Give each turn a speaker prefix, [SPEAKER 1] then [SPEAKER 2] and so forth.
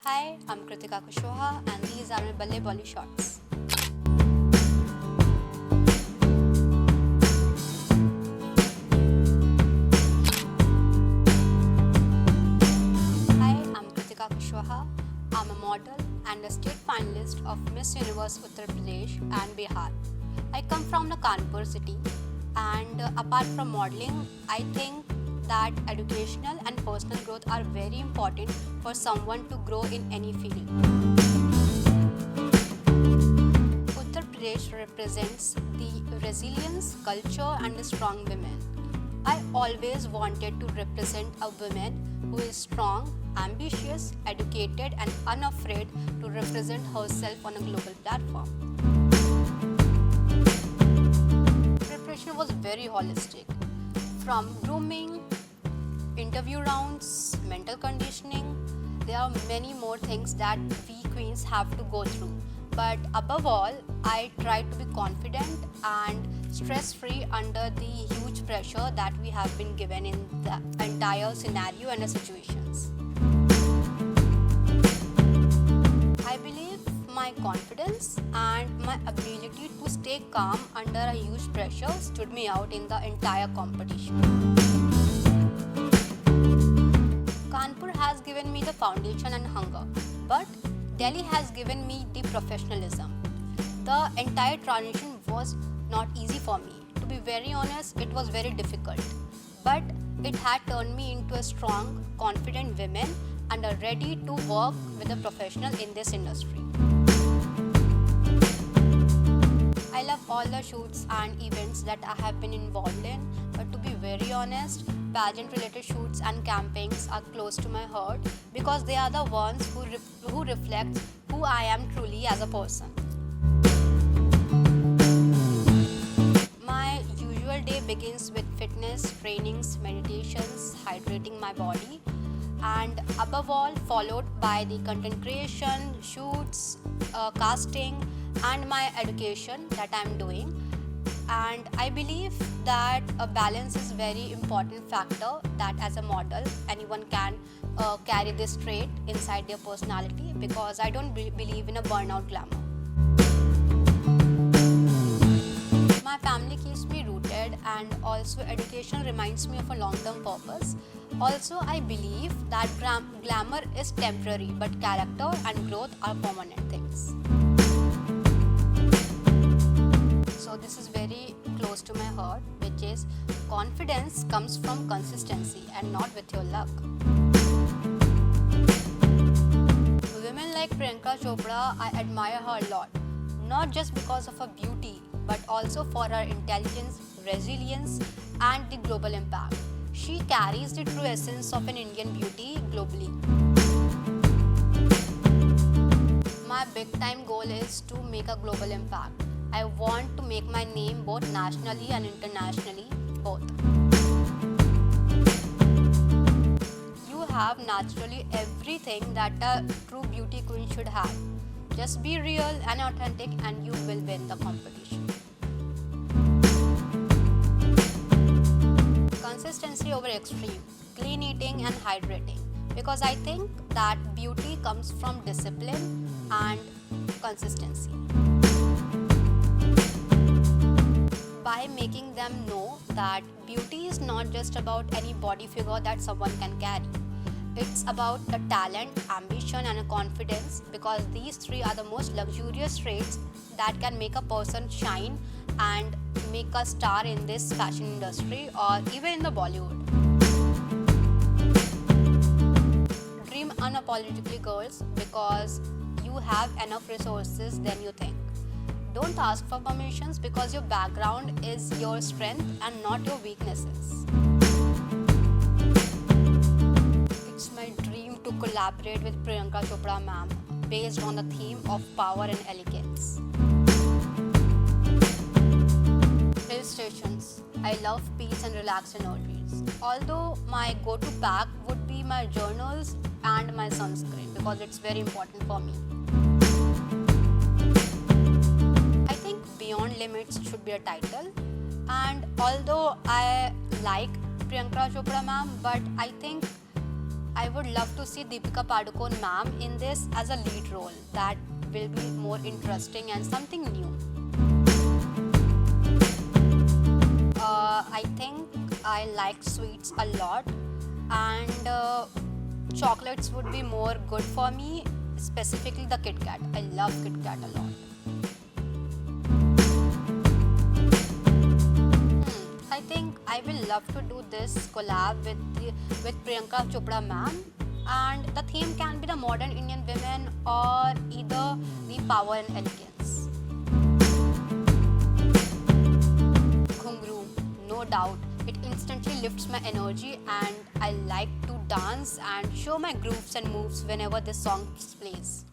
[SPEAKER 1] Hi, I'm Kritika Kushwaha and these are my Balle Bolly Shots. Hi, I'm Kritika Kushwaha. I'm a model and a state finalist of Miss Universe Uttar Pradesh and Bihar. I come from the Kanpur city and apart from modeling, I think that educational and personal growth are very important for someone to grow in any field. Uttar Pradesh represents the resilience, culture, and the strong women. I always wanted to represent a woman who is strong, ambitious, educated, and unafraid to represent herself on a global platform. Preparation was very holistic. From grooming, interview rounds, mental conditioning, there are many more things that we queens have to go through. But above all, I tried to be confident and stress free under the huge pressure that we have been given in the entire scenario and the situations. I believe my confidence and my ability to stay calm under a huge pressure stood me out in the entire competition. Kanpur has given me the foundation and hunger, but Delhi has given me the professionalism. The entire transition was not easy for me. To be very honest, it was very difficult. But it had turned me into a strong, confident woman and are ready to work with a professional in this industry. I love all the shoots and events that I have been involved in, but to be very honest, pageant related shoots and campaigns are close to my heart because they are the ones who reflect who I am truly as a person. My usual day begins with fitness, trainings, meditations, hydrating my body, and above all, followed by the content creation, shoots, casting, and my education that I'm doing. And I believe that a balance is very important factor that as a model anyone can carry this trait inside their personality because I don't believe in a burnout glamour. My family keeps me rooted and also education reminds me of a long-term purpose. Also, I believe that glamour is temporary but character and growth are permanent things. So this is very close to my heart, which is confidence comes from consistency and not with your luck. Women like Priyanka Chopra, I admire her a lot, not just because of her beauty, but also for her intelligence, resilience, and the global impact. She carries the true essence of an Indian beauty globally. My big time goal is to make a global impact. I want to make my name both nationally and internationally, both. You have naturally everything that a true beauty queen should have. Just be real and authentic and you will win the competition. Consistency over extreme, clean eating and hydrating. Because I think that beauty comes from discipline and consistency. By making them know that beauty is not just about any body figure that someone can carry. It's about the talent, ambition and a confidence because these three are the most luxurious traits that can make a person shine and make a star in this fashion industry or even in the Bollywood. Dream unapologetically, girls, because you have enough resources than you think. Don't ask for permissions because your background is your strength and not your weaknesses. It's my dream to collaborate with Priyanka Chopra ma'am based on the theme of power and elegance. Hill stations. I love peace and relaxed energies. Although my go-to pack would be my journals and my sunscreen because it's very important for me. Beyond Limits should be a title, and although I like Priyanka Chopra ma'am, but I think I would love to see Deepika Padukone ma'am in this as a lead role. That will be more interesting and something new. I think I like sweets a lot, and chocolates would be more good for me, specifically the Kit Kat. I love Kit Kat a lot. I think I will love to do this collab with Priyanka Chopra ma'am, and the theme can be the modern Indian women or either the power and elegance. Ghungru, no doubt, it instantly lifts my energy, and I like to dance and show my grooves and moves whenever this song plays.